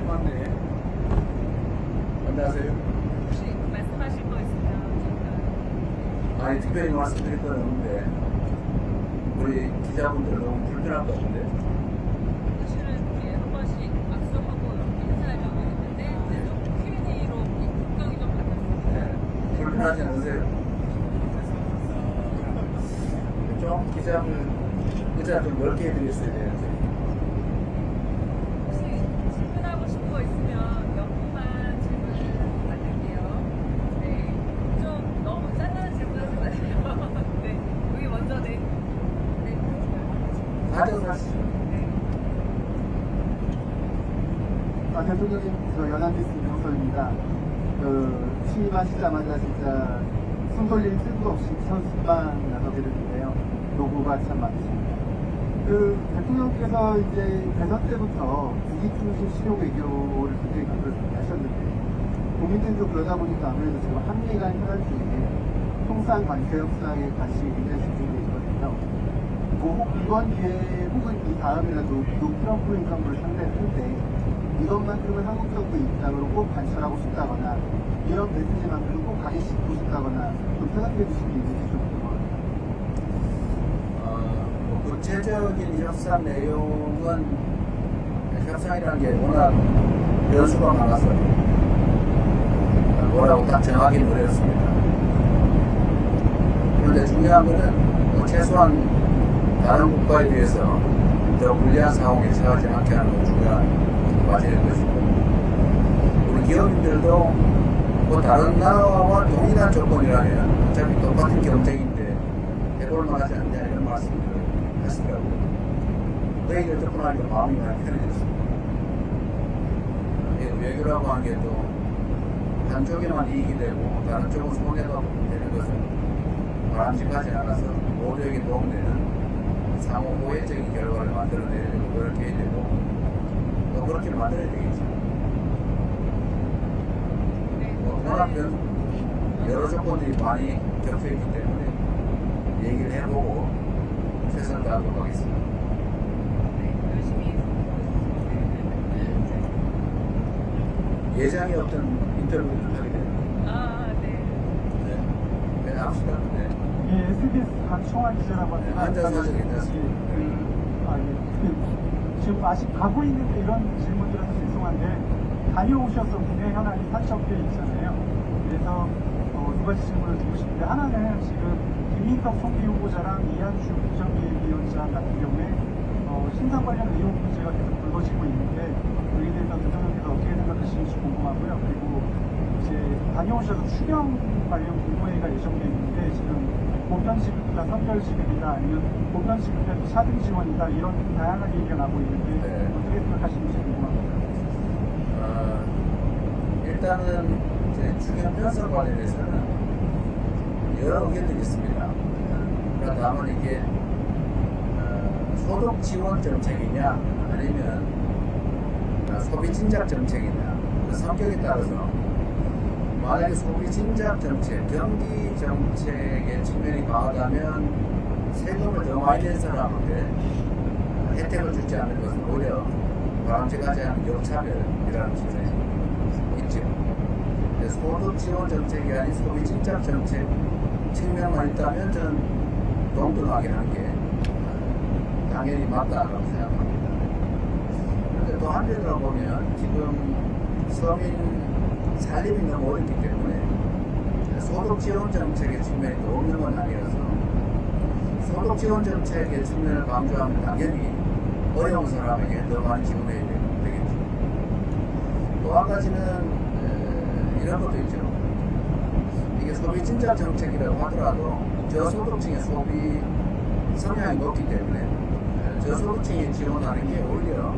많네. 안녕하세요. 혹시 말씀하실 거 있으면 잠깐. 아니, 특별히 말씀드릴 건 없는데, 우리 기자분들 너무 불편할 것 같은데. 사실은 이렇게 한 번씩 악수하고 이렇게 인사하려고 했는데 이제 좀 Q&A로 국경이 좀 바뀌었어요. 네. 불편하지 않으세요? 좀 의자 좀 넓게 해드렸어야 되는데. 혹시 질문하고 싶은 거 있으면 몇 분만 질문 받을게요. 네. 좀 너무 짠한 질문하지 마세요. 네. 여기 먼저 네. 네. 가져가시죠. 네. 대통령님, 저 연합뉴스 이종서입니다. 취임하시자마자 진짜 숨 돌릴 틈도 없이 선수방 나서게 됐는데요. 노고가 참 많으십니다. 대통령께서 이제 대선 때부터 국익중심 실효 외교를 굉장히 강조하셨는데, 국민들도 그러다 보니까 아무래도 지금 한미 간 혈안 중에 통상 관세 협상에 관심이 굉장히 집중되어 있거든요. 이번 기회에 혹은 이 다음이라도 트럼프 행정부를 상대할 때 이것만큼은 한국 정부 입장으로 꼭 관철하고 싶다거나 이런 메시지만큼은 꼭 가게시키고 싶다거나 좀 생각해 주실 게 있는지 좀 궁금합니다. 구체적인 협상 내용은 협상이라는 게 워낙 변수가 많아서 뭐라고 딱 정하기는 어렵습니다. 그런데 중요한 거는 최소한 다른 국가에 비해서 더 불리한 상황에 처하지 않게 하는 게 중요한 과제일 것이고, 우리 기업인들도 뭐 다른 나라와 동일한 조건이라면 어차피 똑같은 경쟁인데 해볼 만하지 않냐 이런 말씀을 하시더라고요. 그 얘기를 듣고 나니까 마음이 많이 편해졌습니다. 외교라고 하는 게 또 한쪽에만 이익이 되고 다른 쪽은 손해가 되는 것은 바람직하지 않아서 모두에게 도움되는 상호 호혜적인 결과를 만들어내려고 노력해야 되고 또 그렇게 만들어야 되겠죠. 워낙 여러 조건들이 많이 겹쳐있기 때문에 얘기를 해보고 최선을 다하도록 하겠습니다. 네. 열심히 예정이 없던 인터뷰를 하게 됩니다. 아, 네. 네, 합시다. 네. 예, SBS 강청환 기자라고 합니다. 앉아서 하셔도 괜찮습니다. 지금 아직 가고 있는데 이런 질문들은 죄송한데 다녀오셔서 국내 현안이 산적돼 있잖아요. 그래서 두 가지 질문을 드리고 싶은데, 하나는 지금 김민석 총리 후보자랑 이한주 국정기획위원장 같은 경우에 신상 관련 의혹 문제가 계속 불거지고 있는데 여기에 대해서 대통령께서 어떻게 생각하시는지 궁금하고요. 그리고 이제 다녀오셔서 추경 관련 공모회가 예정돼 있는데 지금 보편 지급이다, 선별 지급이다, 아니면 보편 지급에도 차등 지원이다, 이런 다양하게 얘기가 나오고 있는데 네. 어떻게 생각하시는지 궁금합니다. 일단은 이제 추경 편성 관련해서는 여러 의견들이 있습니다. 그러나 다만 이게 소득 지원 정책이냐 아니면 소비 진작 정책이냐 그 성격에 따라서, 만약에 소비 진작 정책, 경기 정책의 측면이 강하다면 세금을 더 많이 낸 사람한테 혜택을 주지 않는 것은 오히려 바람직하지 않은 역차별이라는 측면이 있죠. 소득 지원 정책이 아닌 소비 진작 정책 측면만 있다면 저는 동등하게 하는 게 당연히 맞다라고 생각합니다. 그런데 또 한편으로 보면 지금 서민 살림이 너무 어렵기 때문에 소득 지원 정책의 측면이 또 없는 건 아니라서 소득 지원 정책의 측면을 강조하면 당연히 어려운 사람에게 더 많이 지원해야 되겠죠. 또 한 가지는 이런 것도 있죠. 이게 소비 진작 정책이라고 하더라도 저소득층의 소비 성향이 높기 때문에 저소득층에 지원하는 게 오히려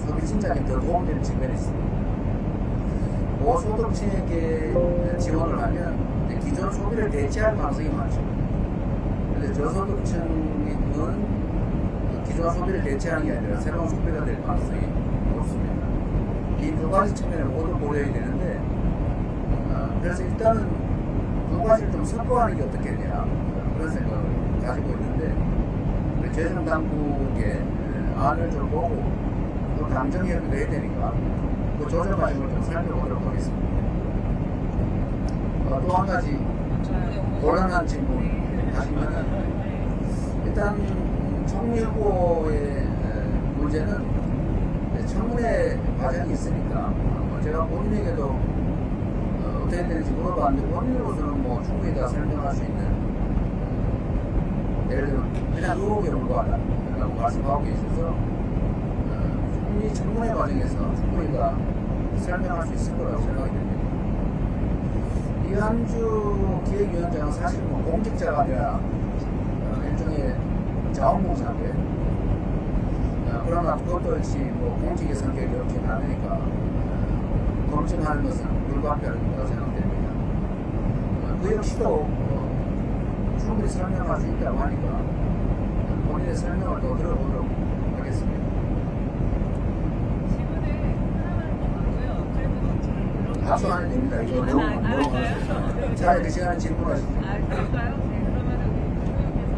소비 진작에 더 도움되는 측면이 있습니다. 고소득층에게 지원을 하면 기존 소비를 대체할 가능성이 많죠. 그런데 저소득층은 기존 소비를 대체하는 게 아니라 새로운 소비가 될 가능성이 높습니다. 이 두 가지 측면을 모두 고려해야 되는데, 그래서 일단은 두 가지를 좀 섞어하는 게 어떻겠냐 그런 생각을 가지고 있는데, 재정 당국의 안을 좀 보고 또 당정 협의도 해야 되니까 그 조정 과정을 좀 살펴보도록 하겠습니다. 또 한 가지 곤란한 질문 하시면은 일단 총리후보의 문제는 청문회 과정이 있으니까 제가 본인에게도 어떻게 되는지 물어봤는데 본인으로서는 뭐 충분히 다 설명할 수 있는 예를 들면 그냥 의혹에 불과하다라고 말씀하고 계셔서 총리 청문회 과정에서 충분히 다 설명할 수 있을 거라고 생각이 됩니다. 이한주 기획위원장은 사실 뭐 공직자가 아니라 일종의 자원봉사인데 그러나 그것도 역시 뭐 공직의 성격이 없진 않으니까 검증하는 것은 불가피하다고 생각됩니다. 그 역시도 충분히 설명할 수 있다고 하니까 본인의 설명을 또 들어보도록 하겠습니다. 질문을 하나만 더 하고요. 그래도 박수 안 해도 됩니다. 이거 너무 할까요? 차라리 그 시간에 질문하시죠. 아, 그럴까요? 네, 그러면은 우리 대통령께서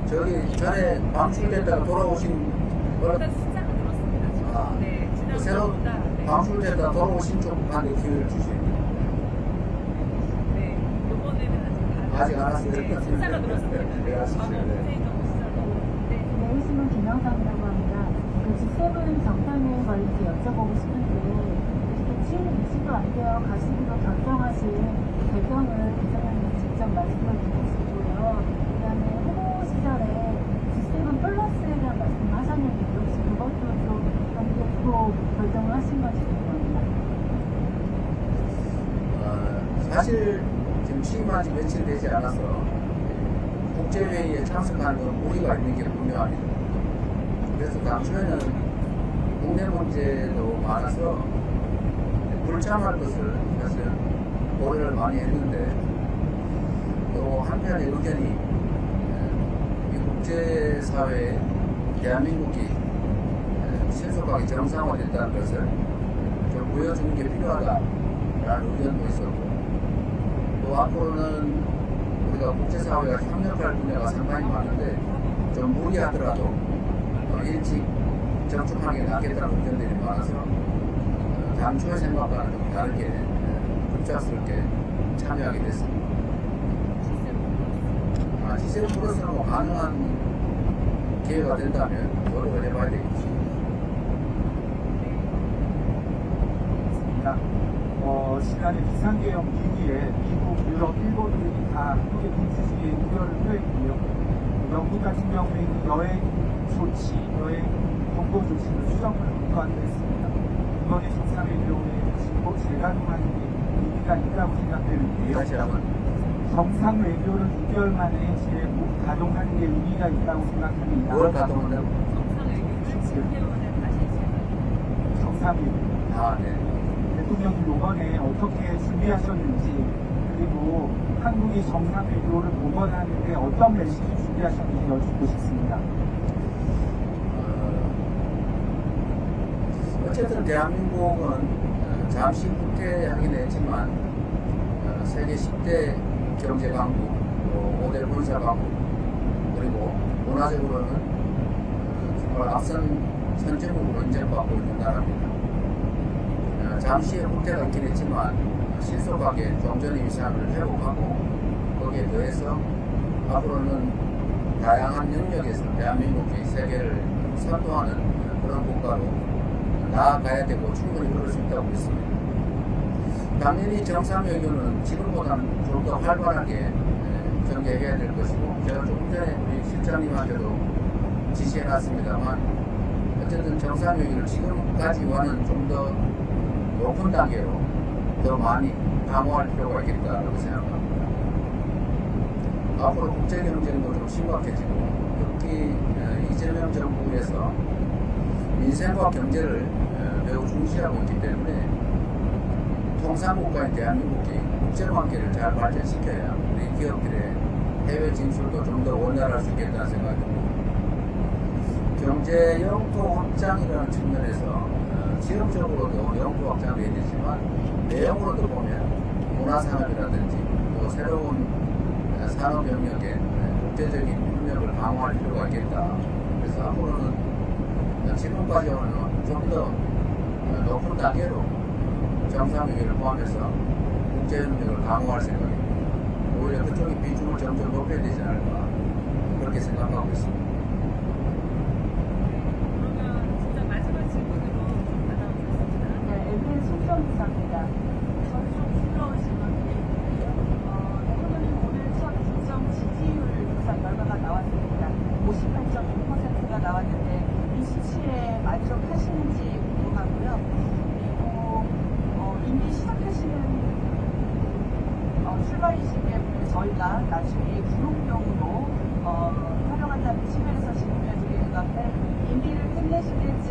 저기 전에 방출됐다가 돌아오신 일단 숫자가 늘었습니다. 아, 네, 지난 새로 주보다 방출됐다 돌아오신 쪽한테 기회를 주세요. 네, 이번에는 아직 안 왔어요. 네, 숫자가 늘었습니다. 네, 알았습니다. 네. 네, 신문 김영상이라고 합니다. 그 G7 정상회의 관련해서 여쭤보고 싶은데 이렇게 취임 20도 안 되어 가시기로 결정하신 배경을 기자님께 직접 말씀을 드리고 싶고요. 그다음에 후보 시절에 G7 플러스에 대한 말씀을 하셨는데 혹시 그것도 좀 염두에 두고 결정을 하신 건지 궁금합니다. 사실 지금 취임한 지 며칠 되지 않아서 국제회의에 참석하는 건 무리가 있는 게 분명합니다. 그래서 당초에는 국내 문제도 많아서 불참할 것을 사실 고려를 많이 했는데 또 한편의 의견이 이 국제사회에 대한민국이 신속하게 정상화됐다는 것을 좀 보여주는 게 필요하다라는 의견도 있었고 또 앞으로는 우리가 국제사회가 협력할 분야가 상당히 많은데 좀 무리하더라도 일찍 정촉하는 게 낫겠다는 의견들이 많아서 당초의 생각과는 좀 다르게 급작스럽게 참여하게 됐습니다. G7 플러스는 뭐 가능한 기회가 된다면 노력을 해봐야 되겠죠. 지난해 비상계엄 이후에 미국, 유럽, 일본들이 다 한국의 군수주의에 우려를 표했고요. 영국 같은 경우에는 여행 조치, 여행 경고 조치를 수정을 검토하기로 했습니다. 이번에 정상회의에 진보 재가동하는 게 의미가 있다고 생각되는데요. 다시 한번. 정상 외교를 6개월 만에 재가동하는 게 의미가 있다고 생각합니다. 뭘 가동한다고? 정상회의를 7개월 만에 다시 진행. 정상회의. 아, 네. 대통령이 이번에 어떻게 준비하셨는지 그리고 한국이 정상외교를 복원하는데 어떤 메시지 준비하셨는지 여쭙고 싶습니다. 어쨌든 대한민국은 잠시 후퇴하긴 했지만 세계 10대 경제 강국, 5대 군사 강국 그리고 문화적으로는 정말 앞선 선진국으로 인정받고 있는 나라입니다. 잠시의 후퇴가 있긴 했지만 신속하게 종전의 위상을 회복하고 거기에 더해서 앞으로는 다양한 영역에서 대한민국이 세계를 선도하는 그런 국가로 나아가야 되고 충분히 그럴 수 있다고 믿습니다. 당연히 정상외교는 지금보다는 좀 더 활발하게 전개해야 될 것이고 제가 조금 전에 우리 실장님한테도 지시해놨습니다만 어쨌든 정상회의를 지금까지와는 좀 더 높은 단계로 더 많이 강화할 필요가 있겠다고 생각합니다. 앞으로 국제경쟁도 좀 심각해지고 특히 이재명 정부에서 민생과 경제를 매우 중시하고 있기 때문에 통상국가인 대한민국이 국제관계를 잘 발전시켜야 우리 기업들의 해외 진출도 좀 더 원활할 수 있겠다는 생각이 듭니다. 경제 영토 확장이라는 측면에서 지역적으로도 영토 확장이 되지만 내용으로도 보면 문화산업이라든지 또 새로운 산업 영역에 국제적인 협력을 강화할 필요가 있겠다. 그래서 앞으로는 지금까지는 좀 더 높은 단계로 정상회의를 포함해서 국제협력을 강화할 생각입니다. 오히려 그쪽의 비중을 점점 높여야 되지 않을까 그렇게 생각하고 있습니다. 그러면 진짜 마지막 질문으로 나눠보겠습니다. 네, MBN 송정기자입니다. 저는 좀 부끄러운 질문인데요. 대통령님 오늘 첫 국정 지지율 조사 결과가 나왔습니다. 58.6%가 나왔는데 이 수치에 만족하시는지 궁금하고요. 그리고 이미 시작하시는 출발이시기 때문에 저희가 나중에 구독용으로 활용한다는 측면에서 질문을 드리는 건데 임기를 끝내실 때쯤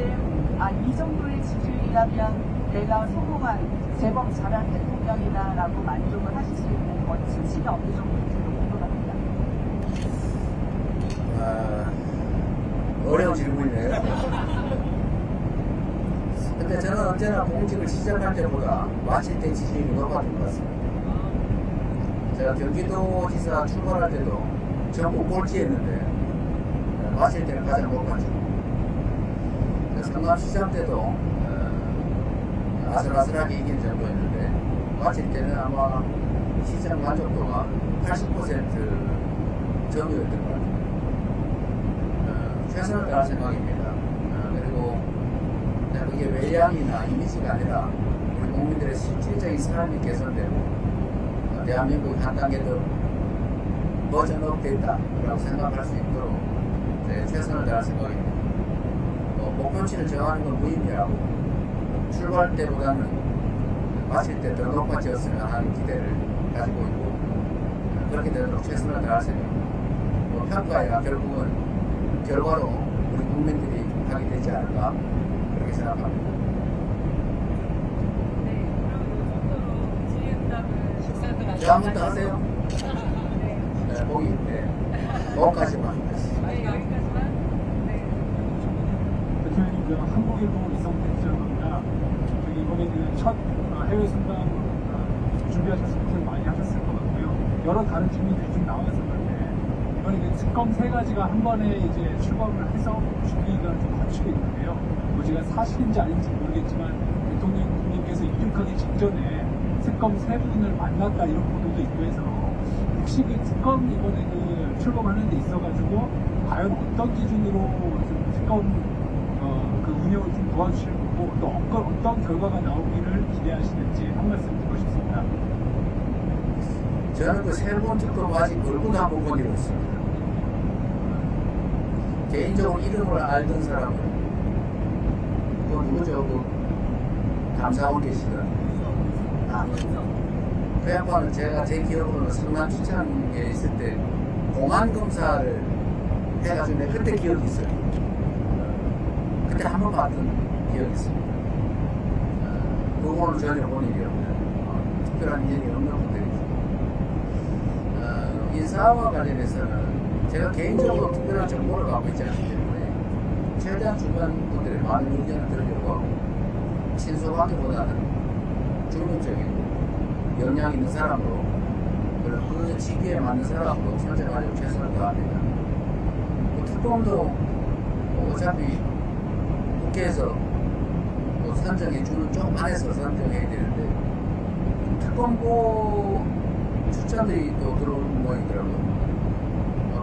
이 정도의 지지율이라면 내가 성공한 제법 잘한 대통령이다라고 만족을 하실 수 있는 수치가 어느 정도인지 궁금합니다. 어려운 질문이네요. 근데 저는 언제나 공직을 시작할 때보다 마칠 때 지지율이 높았던 것 같습니다. 제가 경기도지사 출발할 때도 전국 꼴찌였는데 마칠 때는 가장 높았죠. 성남시장 때도 아슬아슬하게 이긴 정도였는데 마칠 때는 아마 시장 만족도가 80% 정도였던 것 같아요. 최선을 다할 생각입니다. 그리고 그게 외양이나 이미지가 아니라 우리 국민들의 실질적인 삶이 개선되고 대한민국이 한 단계 더 버전업 됐다라고 생각할 수 있도록 최선을 다할 생각입니다. 목표치를 정하는 건 무의미하고 출발 때보다는 마칠 때 더 높아졌으면 하는 기대를 가지고 있고 그렇게 되도록 최선을 다할 생각입니다. 평가야 결국은 결과로 우리 국민들이 하게 되지 않을까 그렇게 생각합니다. 네, 그럼 이 정도로 질의응답을 식사들 한번 더 하세요. 네. 네, 거기 거기까지만. 네, 여기까지만. 네. 대통령님, 한국일보 이성택 기자입니다. 이번에 첫 해외 순방 준비하셔서 고생 많이 하셨을 것 같고요. 여러 다른 질문들이 좀 나왔었는데 이번에 특검 3가지가 한 번에 이제 출범을 해서 준비가 좀 갖추고 있는데요. 제가 사실인지 아닌지 모르겠지만 대통령님께서 이륙하기 직전에 특검 3분을 만났다 이런 보도도 있고 해서 혹시 특검 이번에 출범하는 데 있어가지고 과연 어떤 기준으로 좀 특검 운영을 좀 도와주실 거고 또 어떤 결과가 나오기를 기대하시는지 한 말씀 듣고 싶습니다. 저는 그 3번 특검 아직 얼굴도 한 번 본 적이 없습니다. 개인적으로 이름을 알던 사람은 또 누구죠? 그 감사원 계시던 그 양반은 제가 제 기억으로는 성남시청에 있을 때 공안검사를 해가지고 내가 그때 기억이 있어요. 그때 한 번 봤던 기억이 있습니다. 그거는 전혀 본 일이 없는 특별한 인연이 없는 분들이죠. 인사와 관련해서는 제가 개인적으로 특별한 정보를 갖고 있지 않기 때문에 최대한 주변 분들의 많은 의견을 들으려고 하고 친소관계보다는 중립적이고 역량 있는 사람으로 그리고 그 직위에 맞는 사람으로 선정하려고 최선을 다합니다. 특검도 어차피 국회에서 선정해 주는 쪽 안에서 선정해야 되는데 특검보 추천들이 또 들어오는 모양이더라고요.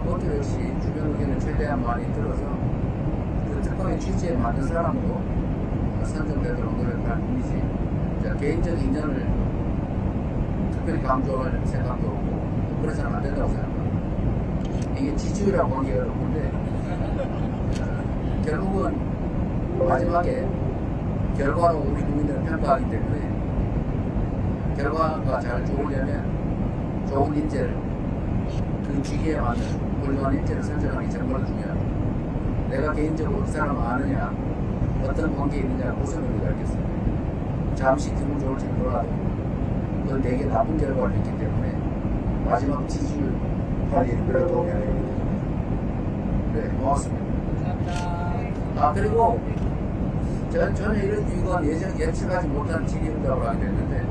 그것도 역시 주변 의견을 최대한 많이 들어서 그 특검의 취지에 맞는 사람으로 선정되도록 노력할 뿐이지 개인적 인연을 특별히 강조할 생각도 없고 그래서는 안 된다고 생각합니다. 이게 지지율하고 관계가 높은데 결국은 마지막에 결과로 우리 국민들은 평가하기 때문에 결과가 잘 좋으려면 좋은 인재를 그 직위에 맞는 훌륭한 인재를 선정하기 정말 중요합니다. 내가 개인적으로 그 사람을 아느냐 어떤 관계에 있느냐 무슨 의미가 있겠어요. 잠시 기분 좋을지 몰라도 그건 되게 나쁜 결과를 있기 때문에 마지막 지지율 관리에 별로 도움이 안 됩니다. 네, 고맙습니다. 감사합니다. 그리고 전혀 이건 예측하지 못한 질의응답을 하게 됐는데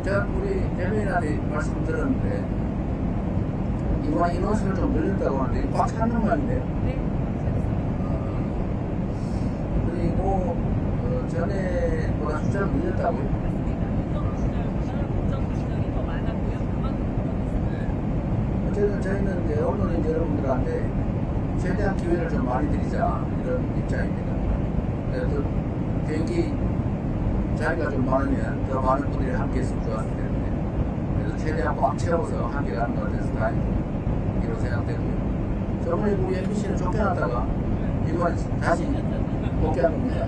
제가 우리 대변인한테 말씀 들었는데 이번 인원수를 좀 늘렸다고 하는데 꽉 찼는 모양인데요. 네, 그리고 전에보다 숫자를 늘렸다고요? 맞습니다. 국정 지정이 더 많았고요. 그만큼 더 어쨌든 저희는 이제 언론인 여러분들한테 최대한 기회를 좀 많이 드리자 이런 입장입니다. 그래도 비행기 자리가 좀 많으면 더 많은 분들이 함께 했으면 좋았을 텐데 그래서 최대한 꽉 채워서 함께 가는 것 같아서 다행이라고 생각되고요. 저번에 우리 MBC는 쫓겨났다가 이번에 다시 복귀한 겁니다.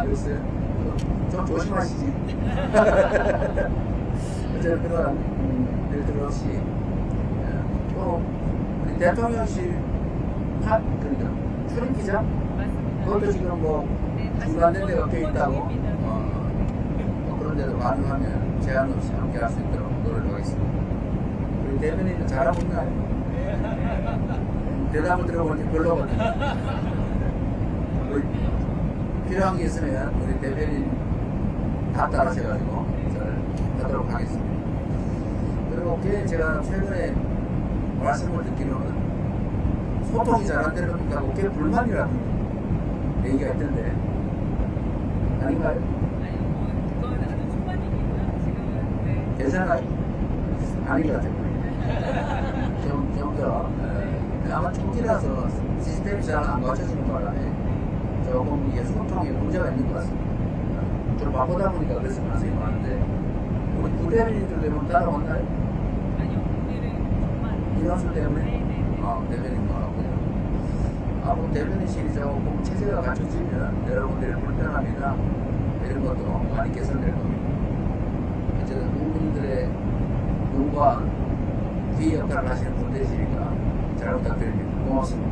그랬어요? 좀 조심하시지. 어쨌든 그런 일들 없이 또 우리 대통령실 그러니까 출입 기자 맞습니다. 그것도 지금 뭐 네, 다시 중단된 데가 꽤 있다고 중입니다. 뭐 그런 데도 가능하면 제한 없이 함께 할 수 있도록 노력하겠습니다. 우리 대변인은 잘하고 있나요? 대답을 들어보니 별로거든요. 우리 필요한 게 있으면 우리 대변인 다 따라셔가지고 잘 하도록 하겠습니다. 그리고 제가 최근에 말씀을 듣기로는 소통이 잘 안 되는 겁니까? 꽤 불만이라는 얘기가 있던데 아닌가요? 아니, 그건 아주 초반이고요. 지금은 네. 괜찮아요? 아닌 것 같아요. 좀 더 아마 초기라서 시스템이 잘 안 갖춰지는 바람에 조금 이게 소통에 문제가 있는 것 같습니다. 좀 바쁘다 보니까 그랬을 가능성이 많은데 우리 부대변인들 때문에 따라왔나요? 아니요, 오늘은 정말 인원수 때문에? 네네네. 대변인도 하고요. 앞으로 대변인실이 조금 체제가 갖춰지면 여러분들의 불편함이나 이런 것도 많이 개선될 겁니다. 어쨌든 국민들의 눈과 귀 역할을 하시는 분들이시니까 잘 부탁드립니다. 고맙습니다.